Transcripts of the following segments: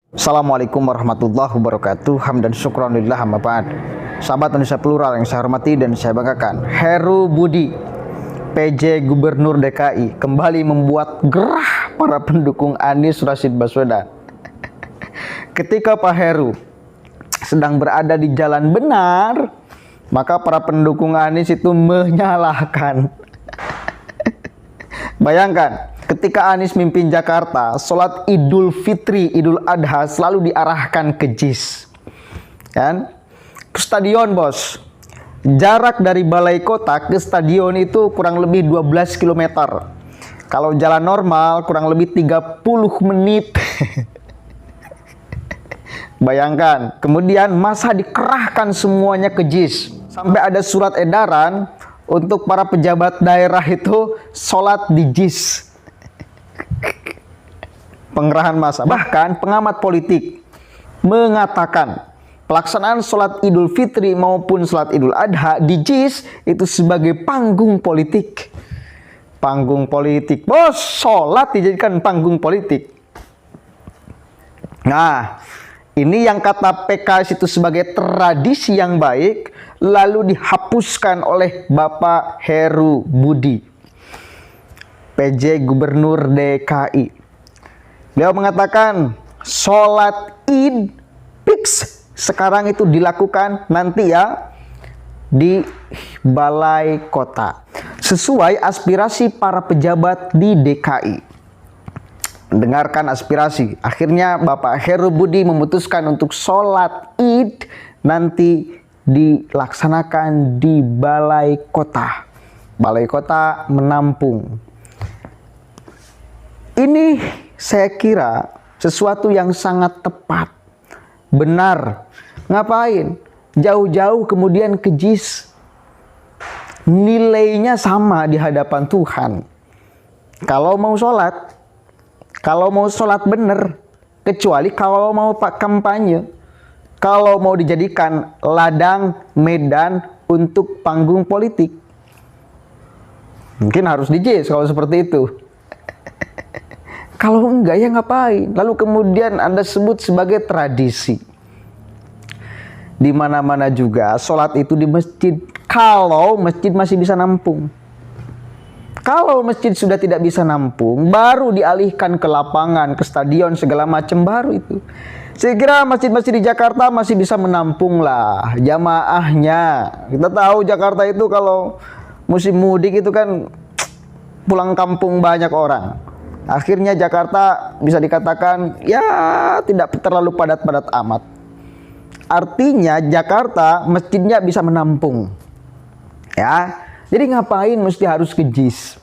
Assalamualaikum warahmatullahi wabarakatuh. Hamdan syukranillah amma ba'd. Sahabat Indonesia Plural yang saya hormati dan saya banggakan, Heru Budi, PJ Gubernur DKI, kembali membuat gerah para pendukung Anies Rashid Baswedan. Ketika Pak Heru sedang berada di jalan benar, maka para pendukung Anies itu menyalahkan. Bayangkan, ketika Anies mimpin Jakarta, sholat Idul Fitri, Idul Adha selalu diarahkan ke JIS, kan? Ke stadion, bos. Jarak dari balai kota ke stadion itu kurang lebih 12 km. Kalau jalan normal kurang lebih 30 menit. Bayangkan, kemudian masa dikerahkan semuanya ke JIS. Sampai ada surat edaran untuk para pejabat daerah itu sholat di JIS. Pengerahan massa. Bahkan pengamat politik mengatakan pelaksanaan sholat Idul Fitri maupun sholat Idul Adha di JIS itu sebagai panggung politik. Panggung politik, bos. Sholat dijadikan panggung politik. Nah, ini yang kata PKS itu sebagai tradisi yang baik, lalu dihapuskan oleh Bapak Heru Budi, PJ Gubernur DKI. Beliau mengatakan sholat Id fix sekarang itu dilakukan nanti ya di balai kota sesuai aspirasi para pejabat di DKI. Mendengarkan aspirasi, akhirnya Bapak Heru Budi memutuskan untuk sholat Id nanti dilaksanakan di balai kota. Balai kota menampung. Ini saya kira sesuatu yang sangat tepat, benar. Ngapain? Jauh-jauh kemudian ke JIS. Nilainya sama di hadapan Tuhan. Kalau mau sholat benar, kecuali kalau mau kampanye, kalau mau dijadikan ladang medan untuk panggung politik, mungkin harus di JIS kalau seperti itu. Kalau enggak ya ngapain? Lalu kemudian Anda sebut sebagai tradisi. Di mana-mana juga sholat itu di masjid. Kalau masjid masih bisa nampung. Kalau masjid sudah tidak bisa nampung, baru dialihkan ke lapangan, ke stadion, segala macam baru itu. Saya kira masjid-masjid di Jakarta masih bisa menampung lah jamaahnya. Kita tahu Jakarta itu kalau musim mudik itu kan pulang kampung banyak orang. Akhirnya Jakarta bisa dikatakan ya tidak terlalu padat-padat amat. Artinya Jakarta masjidnya bisa menampung. Ya, jadi ngapain mesti harus ke JIS?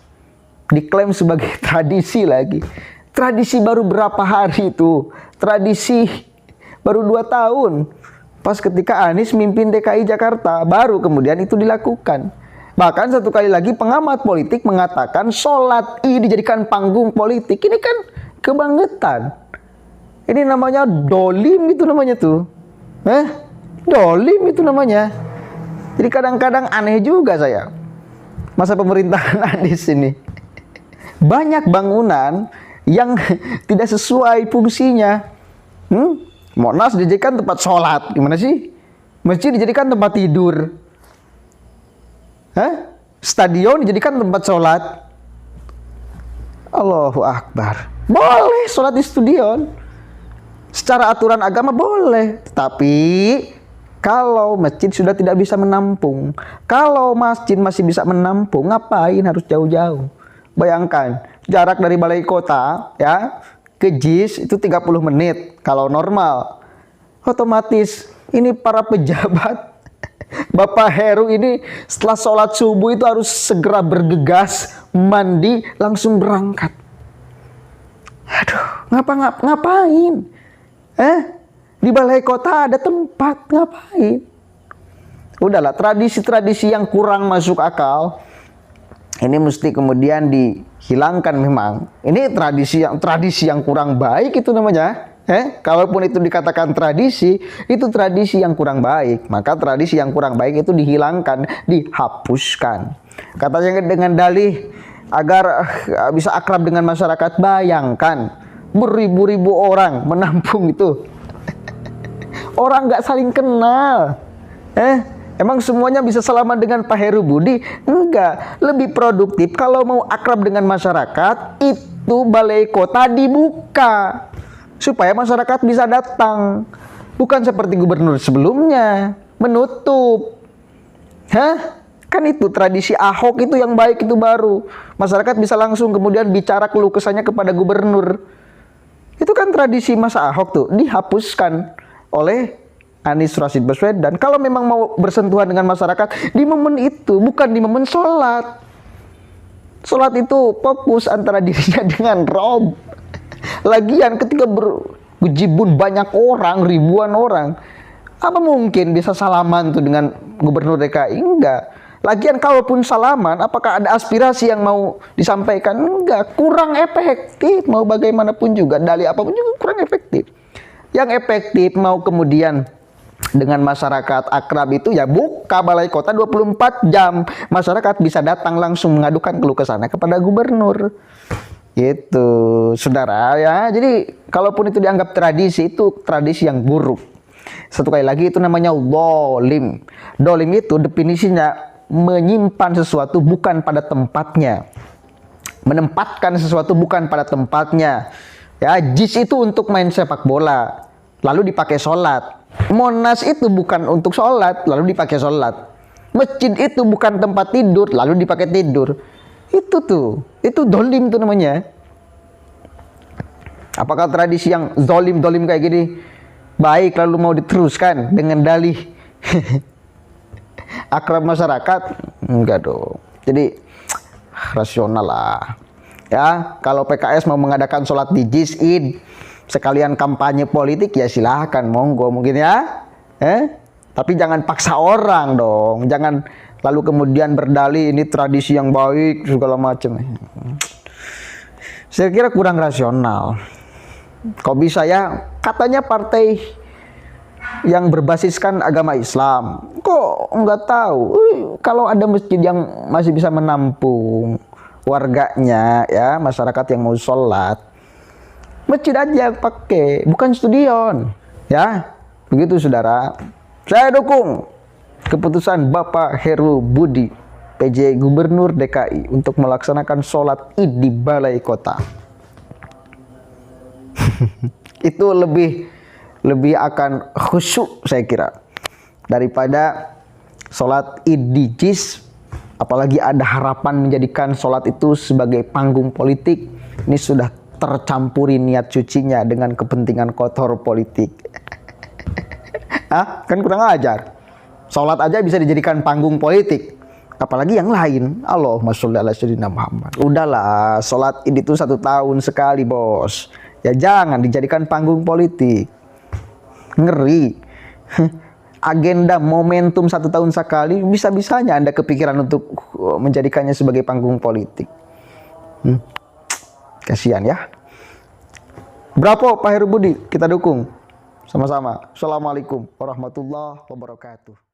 Diklaim sebagai tradisi lagi. Tradisi baru berapa hari itu? Tradisi baru 2 tahun. Pas ketika Anies mimpin DKI Jakarta, baru kemudian itu dilakukan. Bahkan satu kali lagi pengamat politik mengatakan sholat Id dijadikan panggung politik. Ini kan kebangetan. Ini namanya dolim itu namanya tuh. Dolim itu namanya. Jadi kadang-kadang aneh juga saya. Masa pemerintahan Anies ini. Banyak bangunan yang tidak sesuai fungsinya. Monas dijadikan tempat sholat. Gimana sih? Masjid dijadikan tempat tidur. Stadion dijadikan tempat sholat. Allahu Akbar. Boleh sholat di stadion. Secara aturan agama boleh. Tapi kalau masjid sudah tidak bisa menampung, kalau masjid masih bisa menampung, ngapain harus jauh-jauh? Bayangkan, jarak dari balai kota ya ke JIS itu 30 menit kalau normal. Otomatis ini para pejabat Bapak Heru ini setelah sholat subuh itu harus segera bergegas, mandi, langsung berangkat. Aduh, ngapain? Di balai kota ada tempat, ngapain? Udahlah, tradisi-tradisi yang kurang masuk akal, ini mesti kemudian dihilangkan memang. Ini tradisi yang kurang baik itu namanya. Kalaupun itu dikatakan tradisi, itu tradisi yang kurang baik. Maka tradisi yang kurang baik itu dihilangkan, dihapuskan. Katanya dengan dalih agar bisa akrab dengan masyarakat. Bayangkan beribu-ribu orang menampung itu. Orang nggak saling kenal. Emang semuanya bisa salaman dengan Pak Heru Budi? Enggak. Lebih produktif kalau mau akrab dengan masyarakat, itu balai kota dibuka supaya masyarakat bisa datang. Bukan seperti gubernur sebelumnya menutup. Kan itu tradisi Ahok itu yang baik, itu baru. Masyarakat bisa langsung kemudian bicara keluh kesahnya kepada gubernur. Itu kan tradisi masa Ahok tuh, dihapuskan oleh Anies Rashid Baswedan. Kalau memang mau bersentuhan dengan masyarakat di momen itu, bukan di momen sholat. Sholat itu fokus antara dirinya dengan Rob. Lagian ketika berjibun banyak orang, ribuan orang, apa mungkin bisa salaman tuh dengan gubernur DKI? Enggak. Lagian kalaupun salaman, apakah ada aspirasi yang mau disampaikan? Enggak, kurang efektif. Mau bagaimanapun juga, dalih apapun juga kurang efektif. Yang efektif mau kemudian dengan masyarakat akrab itu ya buka balai kota 24 jam. Masyarakat bisa datang langsung mengadukan keluh kesahnya kepada gubernur. Gitu, saudara ya. Jadi kalaupun itu dianggap tradisi, itu tradisi yang buruk. Satu kali lagi, itu namanya dolim. Dolim itu definisinya menyimpan sesuatu bukan pada tempatnya, menempatkan sesuatu bukan pada tempatnya. Ya, JIS itu untuk main sepak bola, lalu dipakai sholat. Monas itu bukan untuk sholat, lalu dipakai sholat. Masjid itu bukan tempat tidur, lalu dipakai tidur. Itu dolim tuh namanya. Apakah tradisi yang dolim kayak gini baik lalu mau diteruskan dengan dalih akrab masyarakat? Enggak dong. Jadi rasional lah. Ya, kalau PKS mau mengadakan sholat di JIS Id sekalian kampanye politik, ya silahkan, monggo mungkin ya. Tapi jangan paksa orang dong. Jangan lalu kemudian berdalih ini tradisi yang baik segala macam. Saya kira kurang rasional. Kok bisa ya? Katanya partai yang berbasiskan agama Islam. Kok nggak tahu? Kalau ada masjid yang masih bisa menampung warganya, ya, masyarakat yang mau sholat, masjid aja pakai, bukan stadion, ya. Begitu saudara. Saya dukung keputusan Bapak Heru Budi, PJ Gubernur DKI, untuk melaksanakan sholat Id di balai kota. Itu lebih akan khusyuk saya kira daripada sholat Id di JIS. Apalagi ada harapan menjadikan sholat itu sebagai panggung politik. Ini sudah tercampuri niat sucinya dengan kepentingan kotor politik. Kan kurang ajar. Sholat aja bisa dijadikan panggung politik, apalagi yang lain. Allahumma sholli ala sayyidina Muhammad. Udahlah, sholat Id itu 1 tahun sekali, bos. Ya jangan dijadikan panggung politik. Ngeri. Agenda momentum 1 tahun sekali, bisa-bisanya Anda kepikiran untuk menjadikannya sebagai panggung politik. Kasihan ya. Berapa Pak Heru Budi? Kita dukung sama-sama. Assalamualaikum warahmatullahi wabarakatuh.